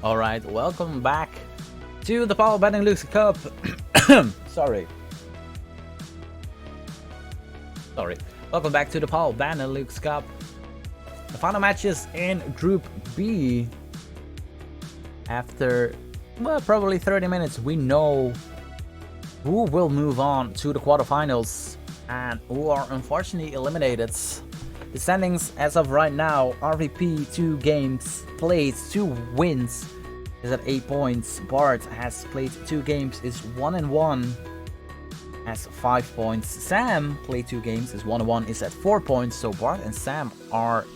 Alright, welcome back to the PAL BeNeLux Cup. Sorry. Welcome back to the PAL BeNeLux Cup. The final matches in Group B. After, well, probably 30 minutes, we know who will move on to the quarterfinals and who are unfortunately eliminated. The standings as of right now: RVP 2 games played, 2 wins, is at 8 points. Bart has played 2 games, is 1-1, has 5 points. Sam played 2 games, is 1-1, is at 4 points. So Bart and Sam are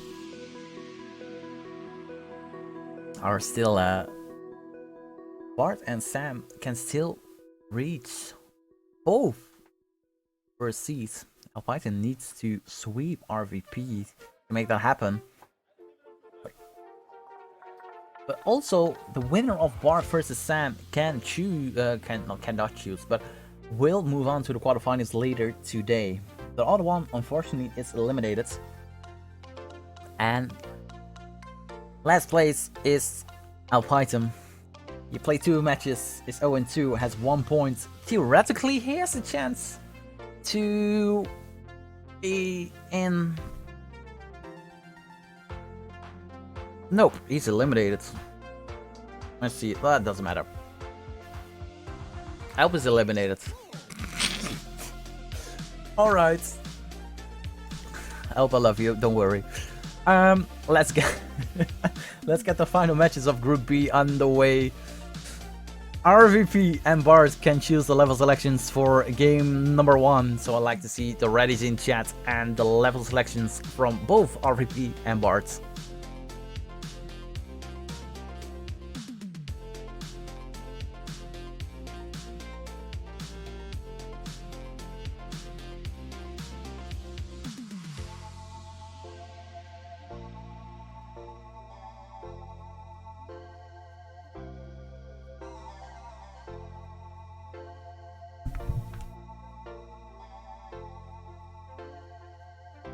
still Bart and Sam can still reach both first seeds. Alpine needs to sweep RVP to make that happen. But also, the winner of Bart versus Sam can choose, cannot choose, but will move on to the quarterfinals later today. The other one, unfortunately, is eliminated. And last place is Alpine. He played 2 matches, is 0-2, has 1 point. Theoretically, he has a chance to be in. Nope, he's eliminated. Let's see. Well, that doesn't matter. Alp is eliminated. Alright. Alp, I love you, don't worry. Let's get let's get the final matches of Group B underway. RVP and Bart can choose the level selections for game number 1, so I'd like to see the readies in chat and the level selections from both RVP and Bart.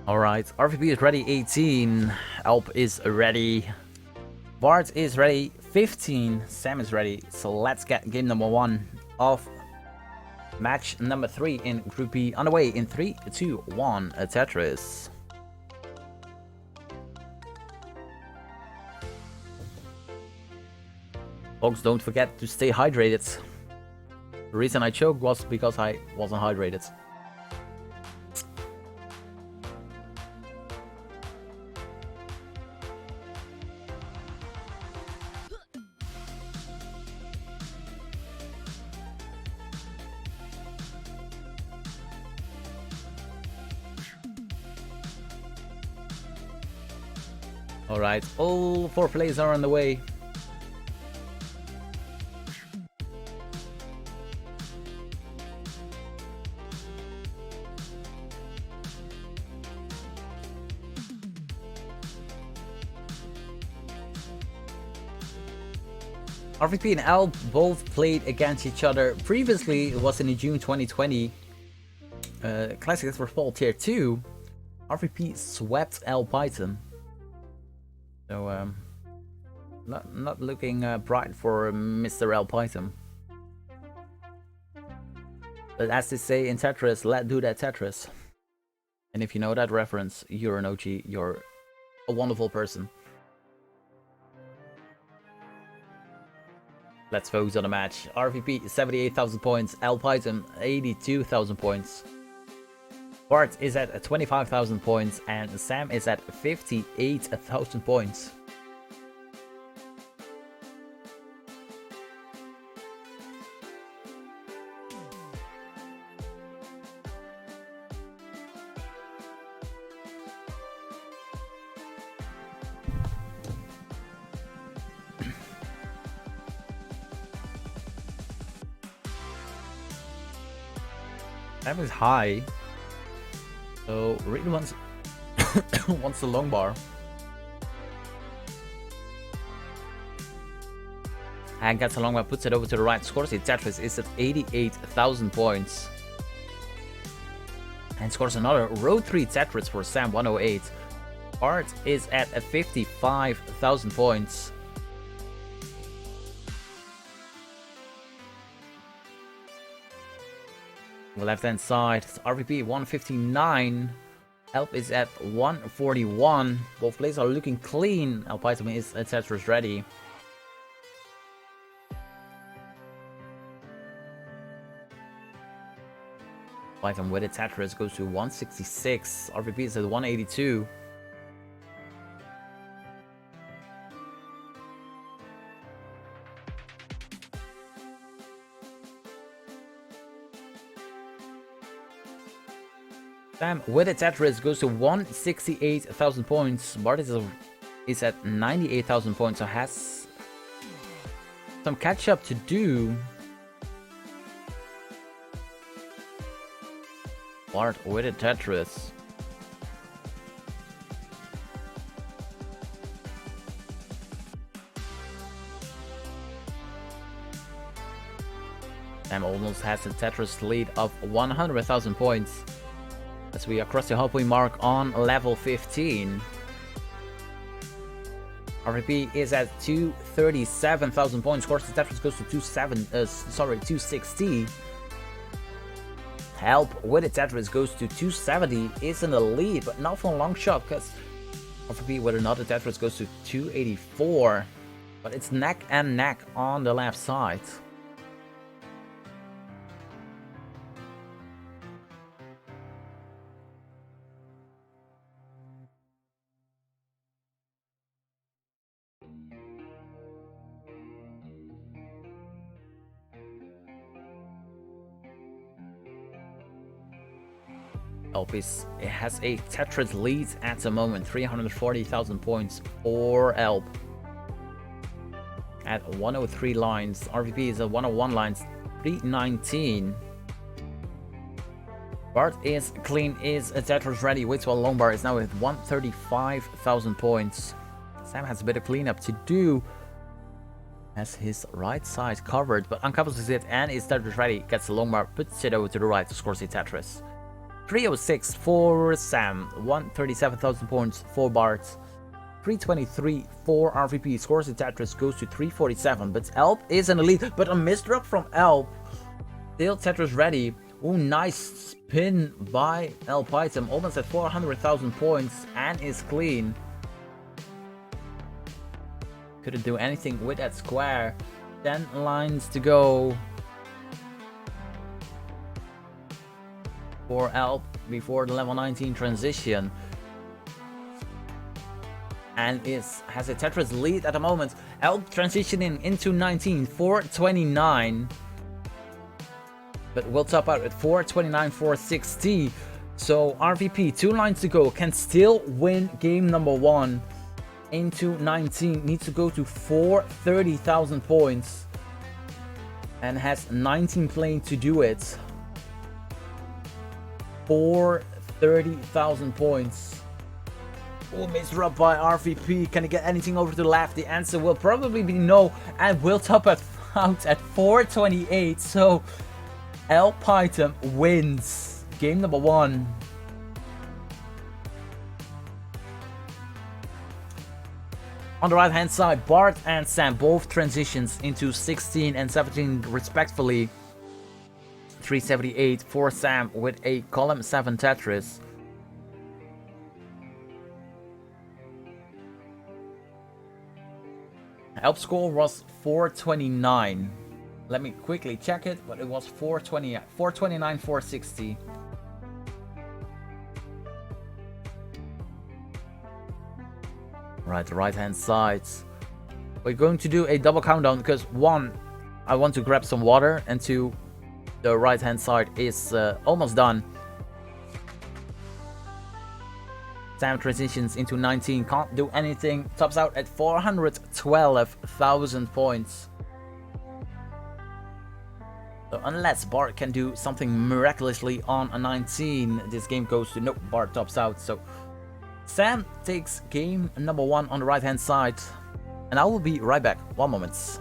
Alright, RVP is ready 18, Alp is ready, Bart is ready 15, Sam is ready. So let's get game number 1 of match number 3 in Group B underway in 3, 2, 1, Tetris. Folks, don't forget to stay hydrated. The reason I choked was because I wasn't hydrated. Alright, all 4 plays are on the way. RVP and Alp both played against each other. Previously, it was in the June 2020 Classic for Fall Tier 2. RVP swept Alpine. So, not looking bright for Mr. Alpine. But as they say in Tetris, let's do that Tetris. And if you know that reference, you're an OG, you're a wonderful person. Let's focus on the match. RVP 78,000 points, Alpine 82,000 points. Bart is at 25,000 points and Sam is at 58,000 points. Sam is high. So really wants wants the long bar. And gets a long bar, puts it over to the right. Scores it. Tetris is at 88,000 points. And scores another row 3 Tetris for Sam 108. Bart is at 55,000 points. Left hand side, RVP 159. Help is at 141. Both plays are looking clean. Alpaitum is Tetris ready. Python with it, Tetris goes to 166. RVP is at 182. Sam with it, Tetris goes to 168,000 points. Bart is at 98,000 points, so has some catch up to do. Bart with it, Tetris. Sam almost has a Tetris lead of 100,000 points. As we are across the halfway mark on level 15. RVP is at 237,000 points. Of course, the Tetris goes to 260. Help with it, Tetris goes to 270. Is in the lead, but not for a long shot, because RVP with another Tetris goes to 284. But it's neck and neck on the left side. It has a Tetris lead at the moment, 340,000 points for Elp. At 103 lines, RVP is at 101 lines, 319. Bart is clean, is a Tetris ready. Waits while Longbar is now with 135,000 points. Sam has a bit of cleanup to do. Has his right side covered, but uncovers it and is Tetris ready. Gets the Longbar, puts it over to the right, scores a Tetris. 306 for Sam, 137,000 points for Bart, 323 for RVP, scores in Tetris, goes to 347, but Elp is in the lead, but a misdrop from Elp, still Tetris ready. Oh, nice spin by Alpaitum, almost at 400,000 points and is clean. Couldn't do anything with that square, 10 lines to go. For Elp before the level 19 transition, and has a Tetris lead at the moment. Elp transitioning into 19, 429, but will top out at 429, 460. So RVP, 2 lines to go, can still win game number 1 into 19. Needs to go to 430,000 points and has 19 playing to do it. 430,000 points. Oh, misdrop by RVP. Can he get anything over to the left? The answer will probably be no, and will top out at 428. So Alpaitum wins game number 1. On the right hand side, Bart and Sam both transitions into 16 and 17 respectively. 378 for Sam with a column 7 Tetris. Help score was 429. Let me quickly check it, but it was 429, 460. Right, the right hand side. We're going to do a double countdown because 1, I want to grab some water, and 2, the right hand side is almost done. Sam transitions into 19, can't do anything, tops out at 412,000 points. So unless Bart can do something miraculously on a 19, this game goes to nope, Bart tops out. So Sam takes game number 1 on the right hand side, and I will be right back. 1 moment.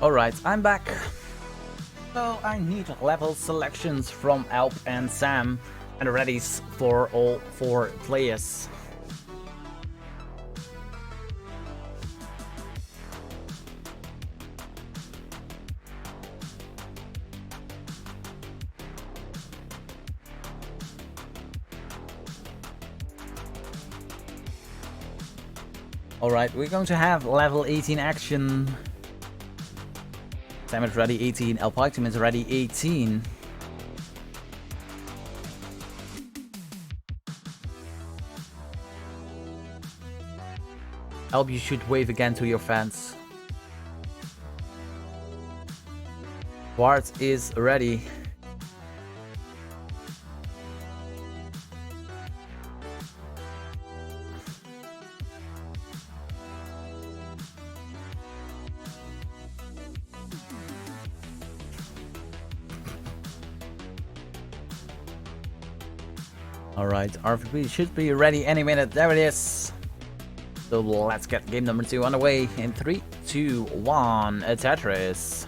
Alright, I'm back. So I need level selections from Alp and Sam and readies for all 4 players. Alright, we're going to have level 18 action. Sam is ready 18, Alp is ready 18. Alp, you should wave again to your fans. Bart is ready. Alright, RVP should be ready any minute. There it is. So let's get game number 2 on the way in 3, 2, 1. A Tetris.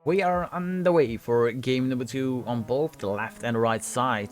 We are on the way for game number 2 on both the left and right side.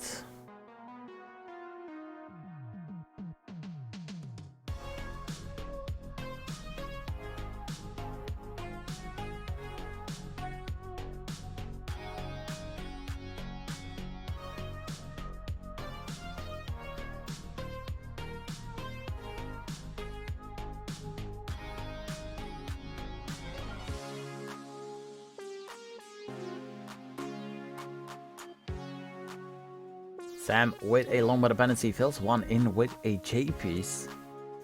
Sam with a long dependency fills one in with a J piece.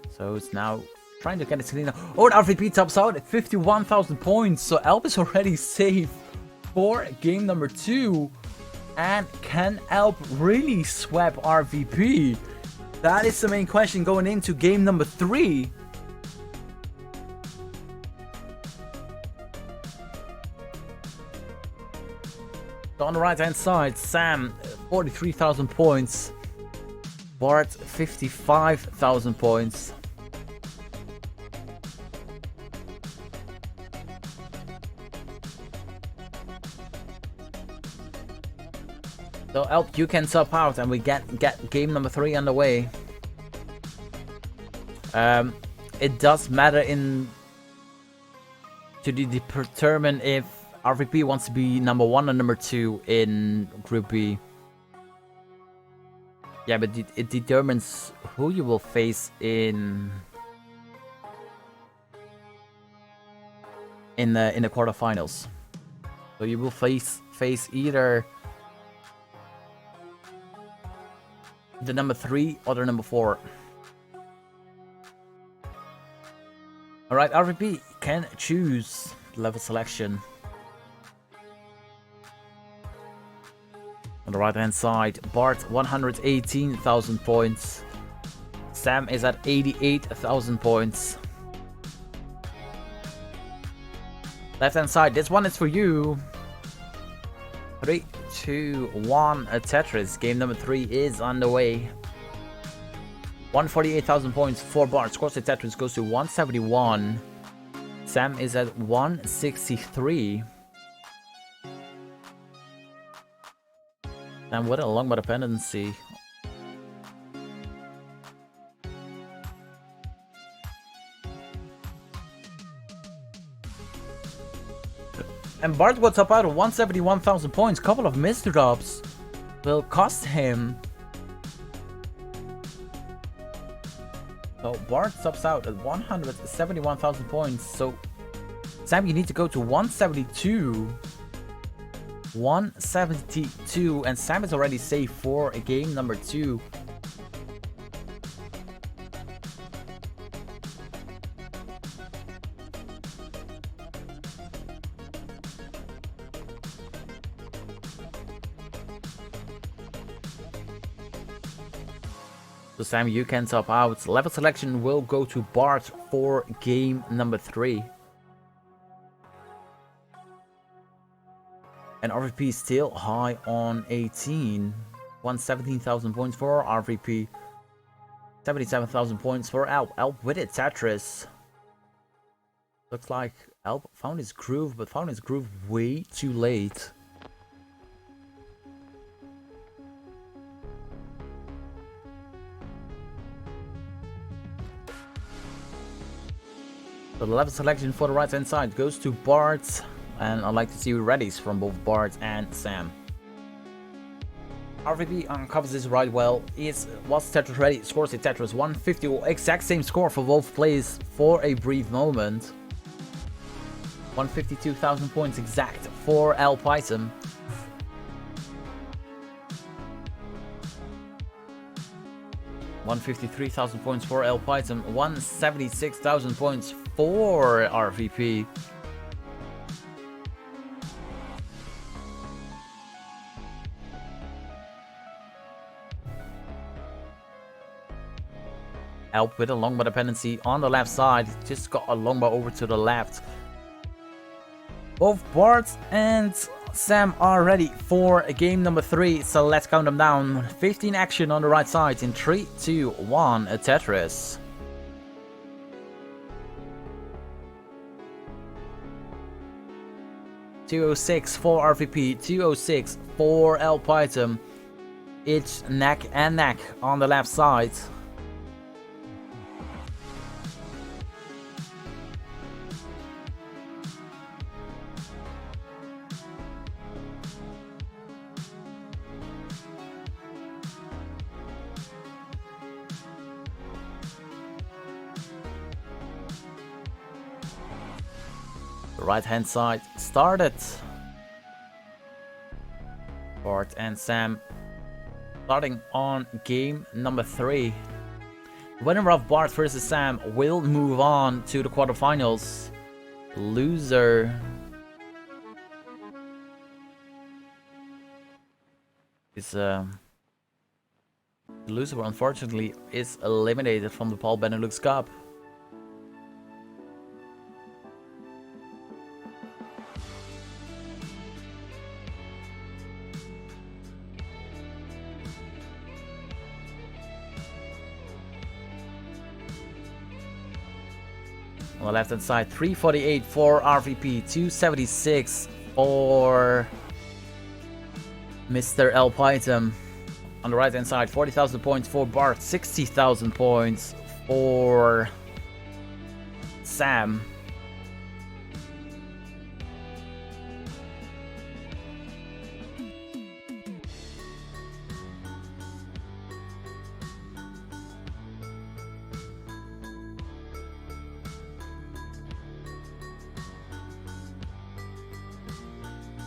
So it's now trying to get it clean. Oh, RVP tops out at 51,000 points. So Alp is already safe for game number 2. And can Alp really swap RVP? That is the main question going into game number 3. So on the right hand side, Sam 43,000 points, Bart 55,000 points. So Alp, you can sub out and we get game number 3 underway. It does matter to determine if RVP wants to be number 1 or number 2 in Group B. Yeah, but it determines who you will face in the quarterfinals. So you will face either the number 3 or the number 4. Alright, RVP can choose level selection. On the right hand side, Bart 118,000 points. Sam is at 88,000 points. Left hand side, this one is for you. 3, 2, 1, a Tetris. Game number 3 is underway. 148,000 points for Bart. Scores the Tetris goes to 171. Sam is at 163. And what a long dependency. And Bart will top out at 171,000 points. Couple of misdrops will cost him. So Bart tops out at 171,000 points. So Sam, you need to go to 172. 172, and Sam is already safe for a game number 2. So Sam, you can top out. Level selection will go to Bart for game number 3. And RVP still high on 18. 117,000 points for RVP. 77,000 points for Alp. Alp with it, Tetris. Looks like Alp found his groove, but found his groove way too late. So the level selection for the right hand side goes to Bart. And I'd like to see readies from both Bart and Sam. RVP uncovers this right well. Was Tetris ready? Scores a Tetris 150. Exact same score for both players for a brief moment. 152,000 points exact for Alp Item. $153,000 points for Alp Item. 176,000 points for RVP. Alp with a longbow dependency on the left side. Just got a longbow over to the left. Both Bart and Sam are ready for game number 3. So let's count them down. 15 action on the right side in 3, 2, 1. A Tetris. $206 for RVP. $206 for Alp Item. It's neck and neck on the left side. The right hand side started. Bart and Sam starting on game number 3. The winner of Bart versus Sam will move on to the quarterfinals. Loser is the loser, unfortunately, is eliminated from the PAL BeNeLux Cup. On the left hand side, 348 for RVP, 276 for Mr. Alp Item. On the right hand side, 40,000 points for Bart, 60,000 points for Sam.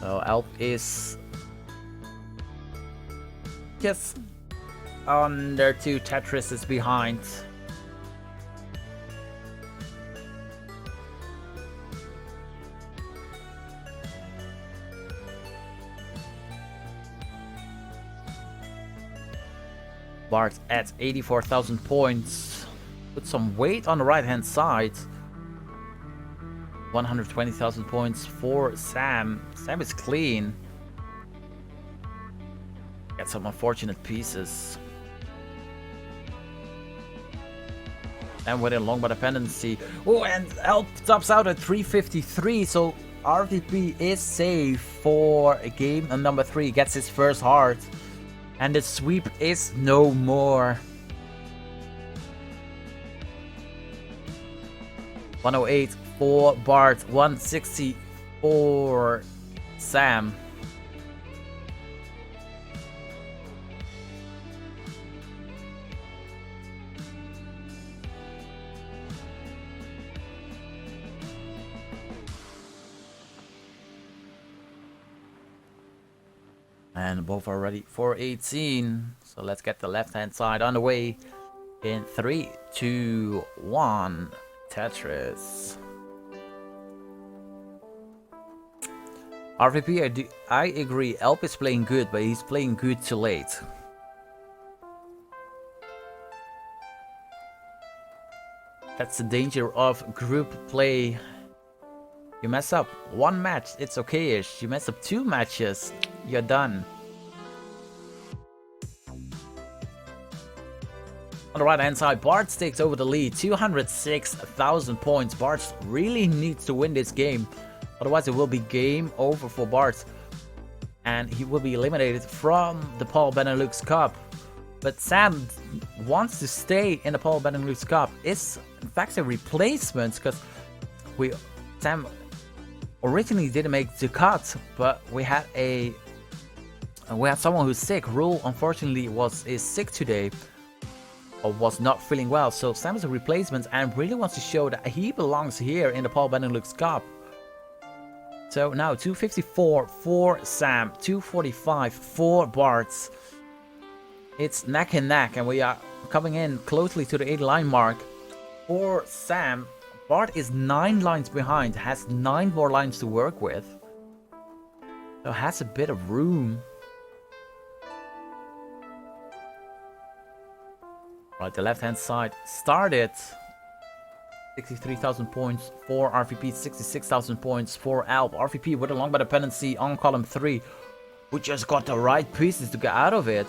So Alp is just under 2 Tetrises behind. Bart at 84,000 points. Put some weight on the right hand side. 120,000 points for Sam. Sam is clean. Got some unfortunate pieces. And with a longbow dependency. Oh, and Alp tops out at 353. So RVP is safe for game number 3. Gets his first heart. And the sweep is no more. 108 for Bart, 160 for Sam. And both are ready for 18. So let's get the left hand side on the way in 3, 2, 1. Tetris. RVP, I agree. Alp is playing good, but he's playing good too late. That's the danger of group play. You mess up one match, it's okay-ish. You mess up 2 matches, you're done. On the right hand side, Bart takes over the lead, 206,000 points. Bart really needs to win this game, otherwise it will be game over for Bart. And he will be eliminated from the PAL BeNeLux Cup. But Sam wants to stay in the PAL BeNeLux Cup. It's in fact a replacement, because Sam originally didn't make the cut, but we had someone who's sick. Rule unfortunately is sick today, or was not feeling well, so Sam is a replacement and really wants to show that he belongs here in the PAL BeNeLux Cup. So now 254 for Sam, 245 for Bart. It's neck and neck, and we are coming in closely to the 8 line mark. For Sam, Bart is 9 lines behind, has 9 more lines to work with, so has a bit of room. Right, the left hand side started 63,000 points for RVP, 66,000 points for Alp. RVP with a long by dependency on column 3, who just got the right pieces to get out of it.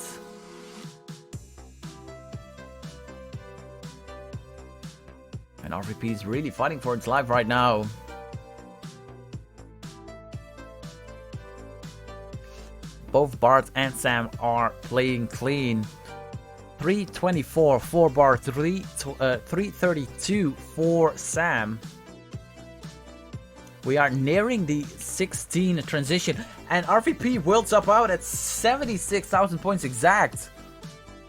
And RVP is really fighting for its life right now. Both Bart and Sam are playing clean. 324 for Bart, 332 for Sam. We are nearing the 16 transition, and RVP will top out at 76,000 points exact.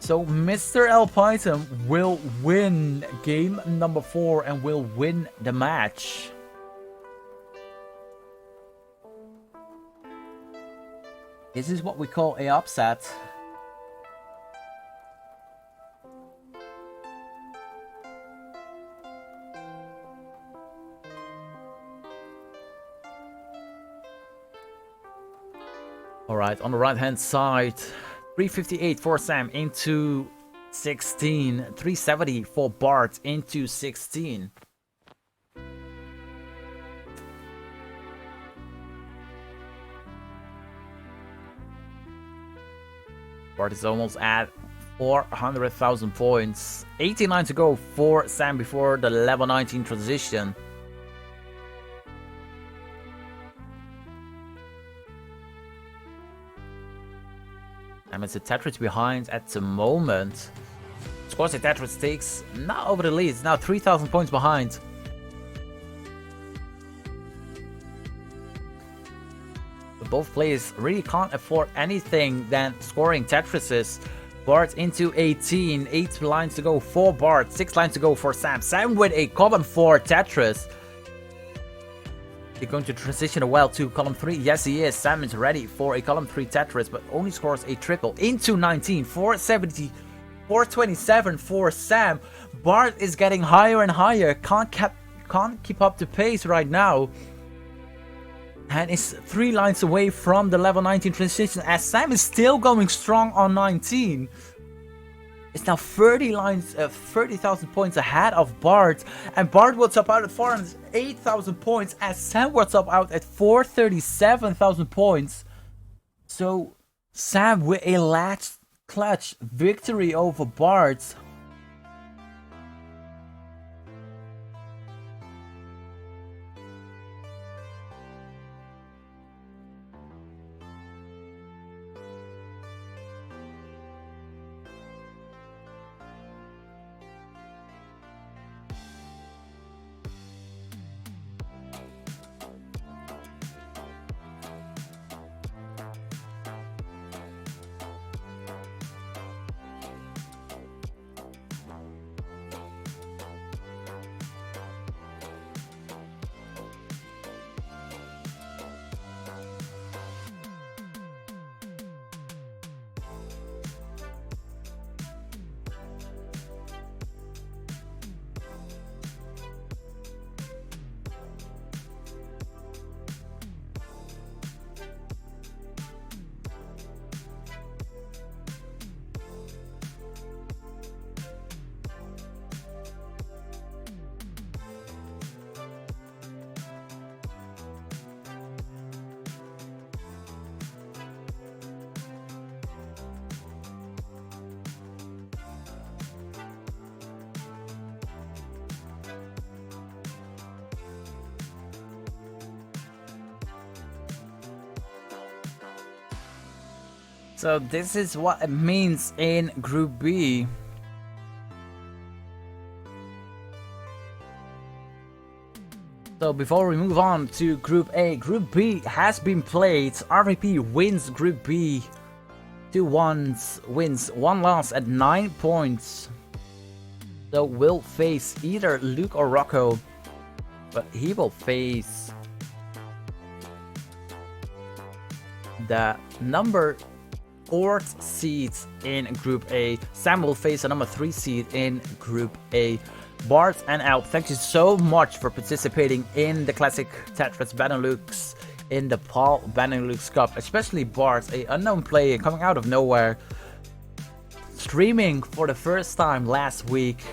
So Mr. Alpython will win game number 4 and will win the match. This is what we call a upset. Alright, on the right hand side, 358 for Sam into 16, 370 for Bart into 16. Bart is almost at 400,000 points. 89 to go for Sam before the level 19 transition. And it's a Tetris behind at the moment. Scores a Tetris takes now over the lead. It's now 3,000 points behind. But both players really can't afford anything than scoring Tetrises. Bart into 18. 8 lines to go for Bart. 6 lines to go for Sam. Sam with a column 4 Tetris. He's going to transition well to column 3. Yes, he is. Sam is ready for a column 3 Tetris, but only scores a triple into 19. 470, 427 for Sam. Bart is getting higher and higher. Can't keep up the pace right now. And is 3 lines away from the level 19 transition, as Sam is still going strong on 19. It's now 30,000 points ahead of Bart, and Bart will top out at 408,000 points, as Sam will top out at 437,000 points. So Sam with a last clutch victory over Bart. So this is what it means in Group B. So before we move on to Group A, Group B has been played. RVP wins Group B 2-1, wins 1 loss at 9 points. So will face either Luke or Rocco, but he will face the number 4th seed in Group A. Sam will face the number 3 seed in Group A. Bart and Alp, thank you so much for participating in the Classic Tetris BeNeLux in the PAL BeNeLux Cup. Especially Bart, an unknown player coming out of nowhere, streaming for the first time last week.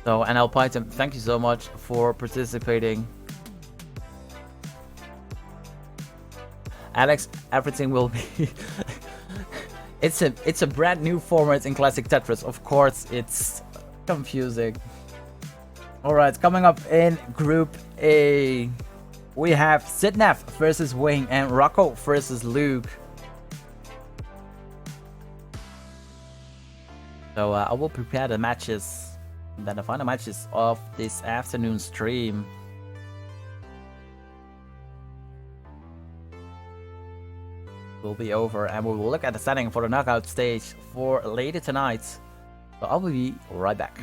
So, NL Python, thank you so much for participating. Alex, everything will be... it's a brand new format in Classic Tetris. Of course, it's confusing. Alright, coming up in Group A, we have Sidnef versus Wing and Rocco versus Luke. So I will prepare the matches, then the final matches of this afternoon stream. Will be over, and we will look at the setting for the knockout stage for later tonight. So I'll be right back.